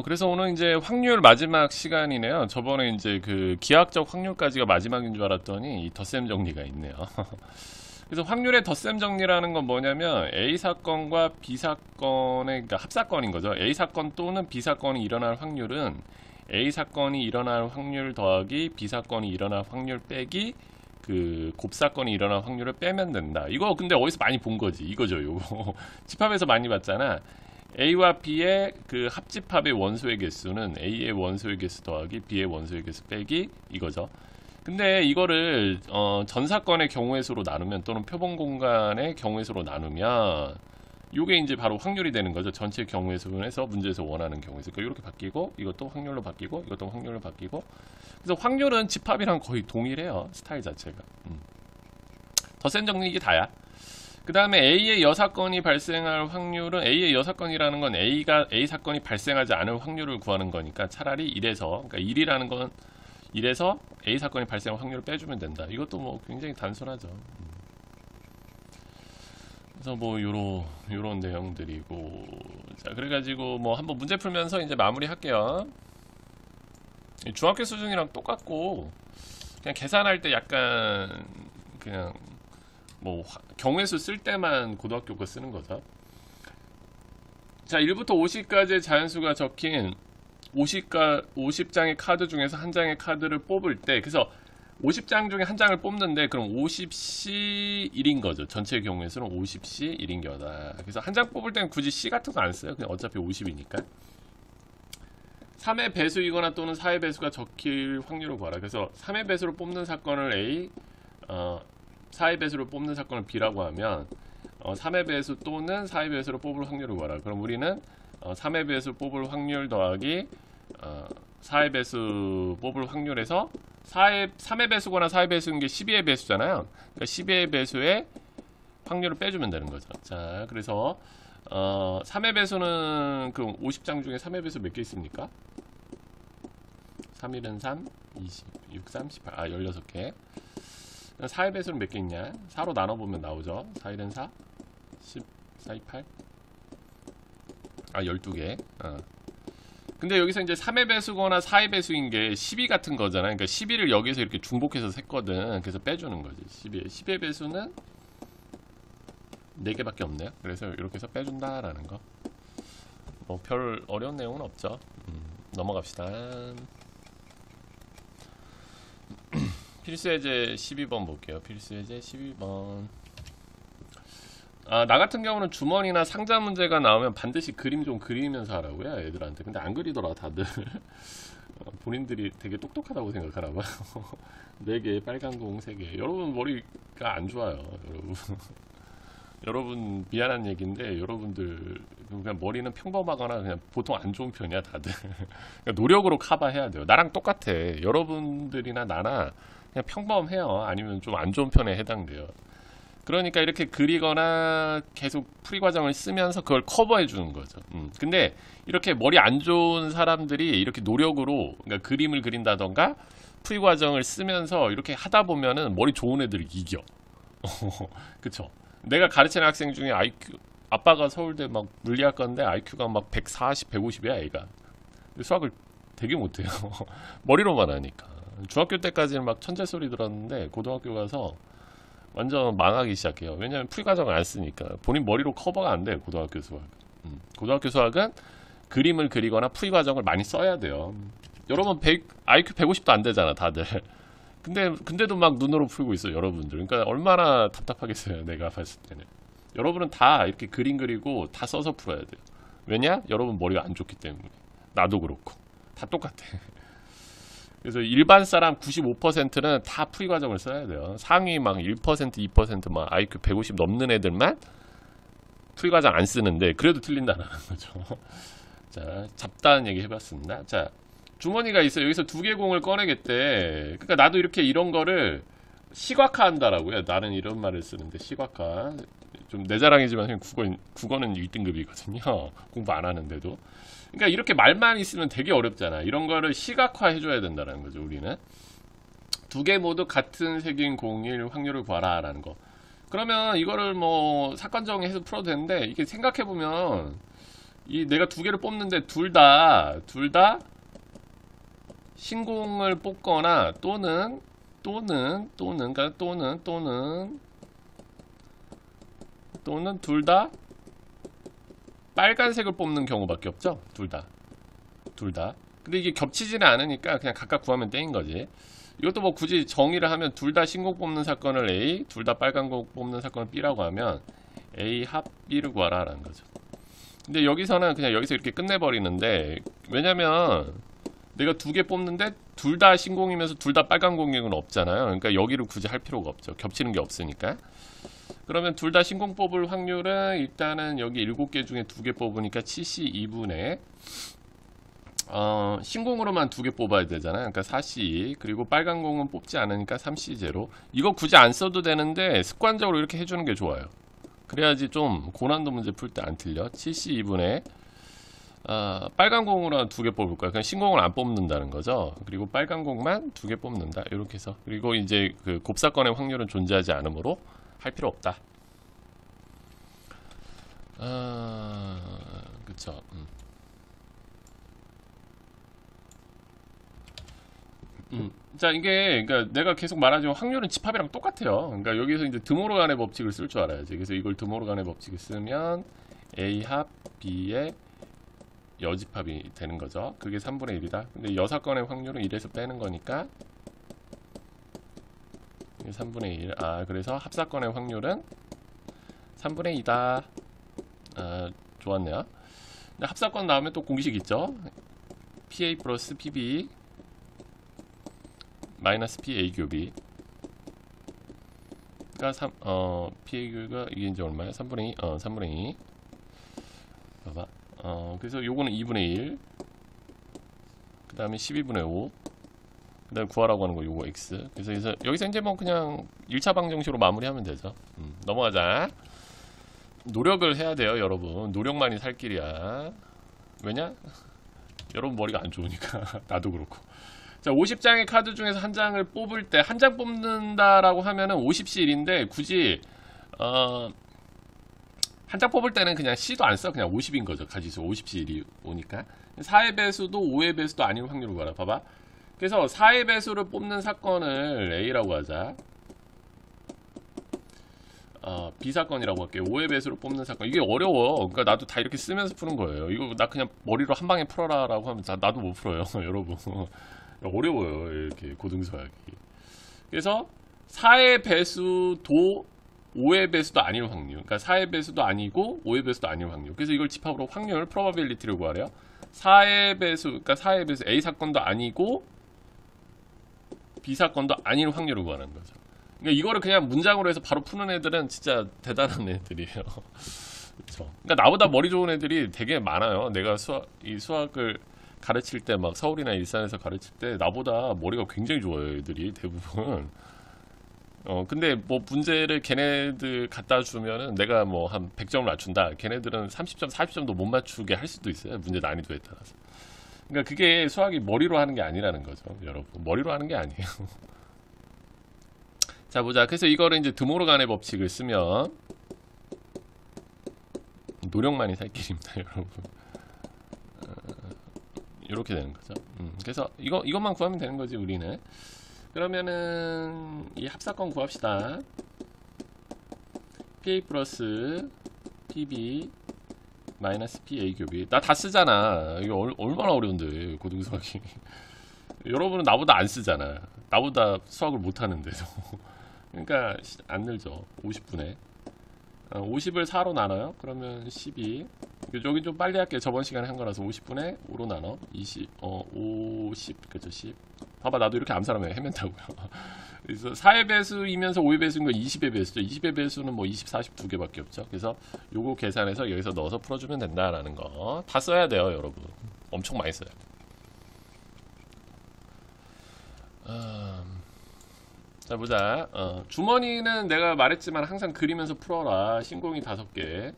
그래서 오늘 이제 확률 마지막 시간이네요. 저번에 이제 그 기하학적 확률까지가 마지막인 줄 알았더니 이 덧셈 정리가 있네요. 그래서 확률의 덧셈 정리라는 건 뭐냐면 A 사건과 B 사건의 그러니까 합사건인 거죠. A 사건 또는 B 사건이 일어날 확률은 A 사건이 일어날 확률 더하기 B 사건이 일어날 확률 빼기 그 곱사건이 일어날 확률을 빼면 된다. 이거 근데 어디서 많이 본 거지. 이거죠. 요거 집합에서 많이 봤잖아. A와 B의 그 합집합의 원소의 개수는 A의 원소의 개수 더하기 B의 원소의 개수 빼기 이거죠. 근데 이거를 전사건의 경우의 수로 나누면 또는 표본 공간의 경우의 수로 나누면 이게 이제 바로 확률이 되는 거죠. 전체 경우의 수분에서 문제에서 원하는 경우의 수. 이렇게 바뀌고 이것도 확률로 바뀌고 이것도 확률로 바뀌고. 그래서 확률은 집합이랑 거의 동일해요. 스타일 자체가. 덧셈 정리 이게 다야. 그 다음에 A의 여사건이 발생할 확률은 A의 여사건이라는 건 A 사건이 발생하지 않을 확률을 구하는 거니까 차라리 1에서 그러니까 1이라는 건 1에서 A 사건이 발생할 확률을 빼주면 된다. 이것도 뭐 굉장히 단순하죠. 그래서 뭐 요런 내용들이고 자 그래가지고 뭐 한번 문제 풀면서 이제 마무리 할게요. 중학교 수준이랑 똑같고 그냥 계산할 때 약간 그냥 뭐 경우의 수 쓸 때만 고등학교 거 쓰는 거죠. 자 1부터 50까지의 자연수가 적힌 50장의 카드 중에서 한 장의 카드를 뽑을 때 그래서 50장 중에 한 장을 뽑는데 그럼 50C 1인 거죠. 전체 경우의 수는 50C 1인 거다. 그래서 한 장 뽑을 때는 굳이 C 같은 거 안 써요. 그냥 어차피 50이니까 3의 배수이거나 또는 4의 배수가 적힐 확률을 구하라. 그래서 3의 배수로 뽑는 사건을 A 4의 배수로 뽑는 사건을 B라고 하면 3의 배수 또는 4의 배수로 뽑을 확률을 구하라. 그럼 우리는 3의 배수 뽑을 확률 더하기 4의 배수 뽑을 확률에서 3의 배수거나 4의 배수인 게 12의 배수잖아요. 그러니까 12의 배수의 확률을 빼주면 되는 거죠. 자, 그래서 3의 배수는 그럼 50장 중에 3의 배수 몇 개 있습니까? 3, 1은 3, 20, 6, 3, 18. 16개. 4의 배수는 몇 개 있냐? 4로 나눠보면 나오죠. 4, 1은 4, 10, 4, 2, 8. 12개. 근데 여기서 이제 3의 배수거나 4의 배수인 게 12 같은 거잖아요. 그러니까 12를 여기서 이렇게 중복해서 셌거든. 그래서 빼주는 거지. 10의 배수는 4개밖에 없네요. 그래서 이렇게 해서 빼준다라는 거. 뭐 별 어려운 내용은 없죠. 넘어갑시다. 필수예제 12번 볼게요. 필수예제 12번. 나 같은 경우는 주머니나 상자 문제가 나오면 반드시 그림 좀 그리면서 하라고요. 애들한테. 근데 안 그리더라 다들. 본인들이 되게 똑똑하다고 생각하나 봐요. 4개, 빨간 공 3개. 여러분 머리가 안 좋아요. 여러분. 여러분 미안한 얘기인데 여러분들 그냥 머리는 평범하거나 그냥 보통 안 좋은 편이야 다들. 그러니까 노력으로 커버해야 돼요. 나랑 똑같아. 여러분들이나 나나 그냥 평범해요. 아니면 좀 안 좋은 편에 해당돼요. 그러니까 이렇게 그리거나 계속 풀이 과정을 쓰면서 그걸 커버해 주는 거죠. 근데 이렇게 머리 안 좋은 사람들이 이렇게 노력으로 그러니까 그림을 그린다던가 풀이 과정을 쓰면서 이렇게 하다 보면은 머리 좋은 애들을 이겨. 그쵸? 내가 가르치는 학생 중에 IQ 아빠가 서울대 막 물리학과인데 IQ가 막 140, 150이야 애가. 수학을 되게 못해요. 머리로만 하니까. 중학교 때까지는 막 천재 소리 들었는데 고등학교 가서 완전 망하기 시작해요. 왜냐면 풀이 과정을 안 쓰니까. 본인 머리로 커버가 안 돼요. 고등학교 수학은. 고등학교 수학은 그림을 그리거나 풀이 과정을 많이 써야 돼요. 여러분 IQ 150도 안 되잖아 다들. 근데도 막 눈으로 풀고 있어요 여러분들. 그러니까 얼마나 답답하겠어요 내가 봤을 때는. 여러분은 다 이렇게 그림 그리고 다 써서 풀어야 돼요. 왜냐? 여러분 머리가 안 좋기 때문에. 나도 그렇고 다 똑같아. 그래서 일반 사람 95%는 다 풀이 과정을 써야 돼요. 상위 막 1%, 2% 막 IQ 150 넘는 애들만 풀이 과정 안 쓰는데 그래도 틀린다는 거죠. 자, 잡다한 얘기 해봤습니다. 자, 주머니가 있어요. 여기서 2개 공을 꺼내겠대. 그러니까 나도 이렇게 이런 거를 시각화 한다라고요. 나는 이런 말을 쓰는데 시각화. 좀 내 자랑이지만 국어는 1등급이거든요. 공부 안 하는데도. 그러니까 이렇게 말만 있으면 되게 어렵잖아. 이런 거를 시각화 해줘야 된다는 거죠. 우리는 2개 모두 같은 색인 공일 확률을 구하라 라는 거. 그러면 이거를 뭐 사건 정의해서 풀어도 되는데 이게 생각해보면 이 내가 두 개를 뽑는데 둘 다 신공을 뽑거나 또는 둘 다 빨간색을 뽑는 경우밖에 없죠. 둘 다. 근데 이게 겹치지는 않으니까 그냥 각각 구하면 땡인 거지. 이것도 뭐 굳이 정의를 하면 둘 다 신공 뽑는 사건을 A, 둘 다 빨간 공 뽑는 사건을 B라고 하면 A 합 B를 구하라 라는 거죠. 근데 여기서는 그냥 여기서 이렇게 끝내버리는데, 왜냐면 내가 두 개 뽑는데 둘 다 신공이면서 둘 다 빨간 공격은 없잖아요. 그러니까 여기를 굳이 할 필요가 없죠. 겹치는 게 없으니까. 그러면 둘 다 신공 뽑을 확률은 일단은 여기 7개 중에 2개 뽑으니까 72분의 신공으로만 2개 뽑아야 되잖아요. 그러니까 4C, 그리고 빨간 공은 뽑지 않으니까 3C0. 이거 굳이 안 써도 되는데 습관적으로 이렇게 해주는 게 좋아요. 그래야지 좀 고난도 문제 풀 때 안 틀려. 72분의 빨간 공으로 2개 뽑을 거야. 그냥 신공을 안 뽑는다는 거죠. 그리고 빨간 공만 2개 뽑는다. 이렇게 해서. 그리고 이제 그 곱사건의 확률은 존재하지 않으므로 할 필요 없다. 그쵸. 자, 이게, 그러니까 내가 계속 말하지만 확률은 집합이랑 똑같아요. 그러니까 여기서 이제 드모르간의 법칙을 쓸 줄 알아야지. 그래서 이걸 드모르간의 법칙을 쓰면 A 합 B의 여집합이 되는 거죠. 그게 3분의 1이다. 근데 여사건의 확률은 1에서 빼는 거니까 3분의 1. 그래서 합사건의 확률은 3분의 2다. 좋았네요. 근데 합사건 나오면 또 공식 있죠. PA 플러스 PB 마이너스 PA 교비. 그러니까 PA 교비가 이게 이제 얼마야? 3분의 2. 3분의 2. 봐봐. 그래서 요거는 2분의 1. 그 다음에 12분의 5. 그 다음에 구하라고 하는 거 요거 X. 그래서 여기서 이제 뭐 그냥 1차 방정식으로 마무리하면 되죠. 넘어가자. 노력을 해야 돼요, 여러분. 노력만이 살 길이야. 왜냐? 여러분 머리가 안 좋으니까. 나도 그렇고. 자, 50장의 카드 중에서 한 장을 뽑을 때, 한 장 뽑는다라고 하면은 50C1인데, 굳이, 한 장 뽑을 때는 그냥 C도 안 써. 그냥 50인 거죠. 가지수 50C1이 오니까. 4의 배수도 5의 배수도 아닌 확률을 구하라. 봐봐. 그래서 4의 배수를 뽑는 사건을 A라고 하자. B사건이라고 할게요. 5의 배수를 뽑는 사건. 이게 어려워. 그러니까 나도 다 이렇게 쓰면서 푸는 거예요. 이거 나 그냥 머리로 한 방에 풀어라 라고 하면 나도 못 풀어요. 여러분. 어려워요. 이렇게 고등수학이. 그래서 4의 배수도 5의 배수도 아닐 확률. 그러니까 4의 배수도 아니고 5의 배수도 아닐 확률. 그래서 이걸 집합으로 확률, probability를 구하래요. 4의 배수, 그러니까 4의 배수 A 사건도 아니고 B 사건도 아닐 확률을 구하는 거죠. 그러니까 이거를 그냥 문장으로 해서 바로 푸는 애들은 진짜 대단한 애들이에요. 그렇죠. 그러니까 나보다 머리 좋은 애들이 되게 많아요. 내가 수학을 가르칠 때 막 서울이나 일산에서 가르칠 때 나보다 머리가 굉장히 좋아요. 애들이 대부분. 근데 뭐 문제를 걔네들 갖다 주면은 내가 뭐 한 100점을 맞춘다. 걔네들은 30점, 40점도 못 맞추게 할 수도 있어요. 문제 난이도에 따라서. 그러니까 그게 수학이 머리로 하는 게 아니라는 거죠. 여러분. 머리로 하는 게 아니에요. 자, 보자. 그래서 이거를 이제 드모르간의 법칙을 쓰면 노력만이 살 길입니다, 여러분. 이렇게 되는 거죠. 그래서 이것만 구하면 되는 거지, 우리는. 그러면은 이 합사건 구합시다. PA 플러스 PB 마이너스 PA 교비. 나 다 쓰잖아. 이거 얼마나 어려운데, 고등수학이. 여러분은 나보다 안 쓰잖아. 나보다 수학을 못 하는데도. 그러니까 안 늘죠. 50분에 50을 4로 나눠요. 그러면 12. 여기 좀 빨리 할게요. 저번 시간에 한 거라서 50분에 5로 나눠 20, 50, 그쵸, 10. 봐봐, 나도 이렇게 암산하면 헤맨다고요. 그래서 4의 배수이면서 5의 배수인 거 20의 배수죠. 20의 배수는 뭐 20, 40 두 개밖에 없죠. 그래서 요거 계산해서 여기서 넣어서 풀어주면 된다라는 거. 다 써야 돼요, 여러분. 엄청 많이 써요. 자, 보자. 주머니는 내가 말했지만 항상 그리면서 풀어라. 신공이 5개,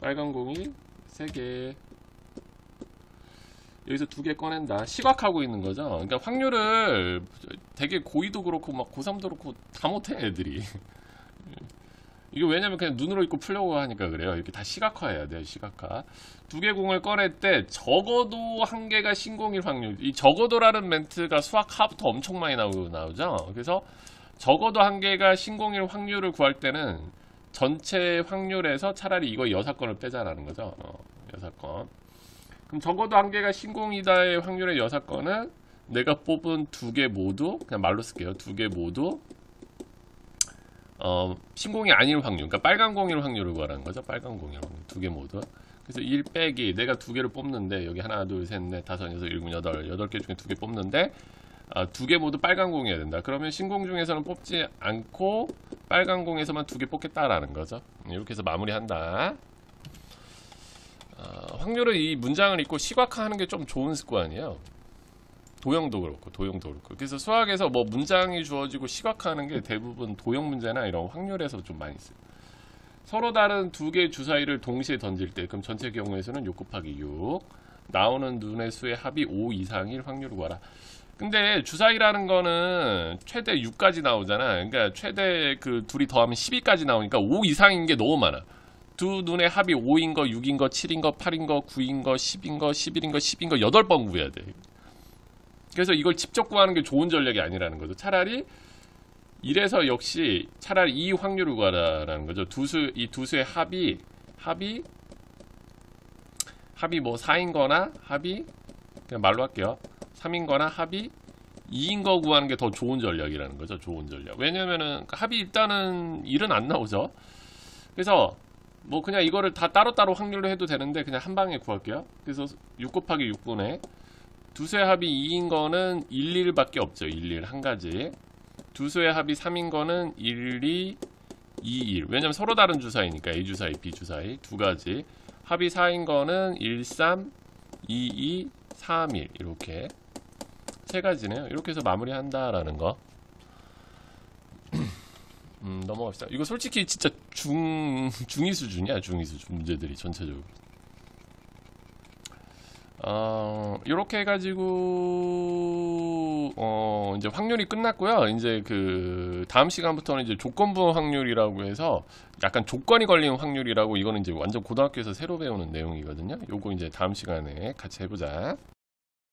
빨간 공이 3개. 여기서 2개 꺼낸다. 시각하고 있는 거죠. 그러니까 확률을 되게 고2도 그렇고 막 고3도 그렇고 다 못해 애들이. 이거 왜냐면 그냥 눈으로 읽고 풀려고 하니까 그래요. 이렇게 다 시각화해야 돼요. 시각화. 두 개 공을 꺼낼 때 적어도 한 개가 신공일 확률. 이 적어도라는 멘트가 수학 하부터 엄청 많이 나오죠. 그래서 적어도 한 개가 신공일 확률을 구할 때는 전체 확률에서 차라리 이거 여사건을 빼자라는 거죠. 여사건. 그럼 적어도 한 개가 신공이다의 확률의 여사건은 내가 뽑은 두 개 모두, 그냥 말로 쓸게요. 두 개 모두 신공이 아닐 확률, 그러니까 빨간 공일 확률을 구하라는 거죠. 빨간 공일 확률 두 개 모두. 그래서 1 빼기 내가 두 개를 뽑는데 여기 하나 둘 셋 넷 다섯 여섯 일곱 여덟 개 중에 두 개 뽑는데 두 개 모두 빨간 공이어야 된다. 그러면 신공 중에서는 뽑지 않고 빨간 공에서만 두 개 뽑겠다라는 거죠. 이렇게 해서 마무리한다. 확률은 이 문장을 읽고 시각화하는 게 좀 좋은 습관이에요. 도형도 그렇고 도형도 그렇고. 그래서 수학에서 뭐 문장이 주어지고 시각화하는 게 대부분 도형 문제나 이런 확률에서 좀 많이 써요. 서로 다른 두 개의 주사위를 동시에 던질 때 그럼 전체 경우에서는 6 곱하기 6 나오는 눈의 수의 합이 5 이상일 확률을 구하라. 근데 주사위라는 거는 최대 6까지 나오잖아. 그러니까 최대 그 둘이 더하면 12까지 나오니까 5 이상인 게 너무 많아. 두 눈의 합이 5인 거, 6인 거, 7인 거, 8인 거, 9인 거, 10인 거, 11인 거, 10인 거 8번 구해야 돼. 그래서 이걸 직접 구하는 게 좋은 전략이 아니라는 거죠. 차라리 이래서 역시 차라리 이 확률을 구하라는 거죠. 이 두 수의 합이 뭐 4인 거나 합이 그냥 말로 할게요. 3인 거나 합이 2인 거 구하는 게 더 좋은 전략이라는 거죠. 좋은 전략. 왜냐면은 합이 일단은 1은 안 나오죠. 그래서 뭐 그냥 이거를 다 따로따로 확률로 해도 되는데 그냥 한 방에 구할게요. 그래서 6 곱하기 6분의 두 수의 합이 2인 거는 1, 1밖에 없죠. 1, 1 한 가지. 두 수의 합이 3인 거는 1, 2, 2, 1. 왜냐면 서로 다른 주사위니까 A 주사위, B 주사위 두 가지. 합이 4인 거는 1, 3, 2, 2, 3, 1 이렇게 세 가지네요. 이렇게 해서 마무리한다라는 거. 넘어갑시다. 이거 솔직히 진짜 중2 수준이야. 중2 수준 문제들이 전체적으로. 이렇게 해가지고 이제 확률이 끝났고요. 이제 그 다음 시간부터는 이제 조건부 확률이라고 해서 약간 조건이 걸리는 확률이라고, 이거는 이제 완전 고등학교에서 새로 배우는 내용이거든요. 요거 이제 다음 시간에 같이 해보자.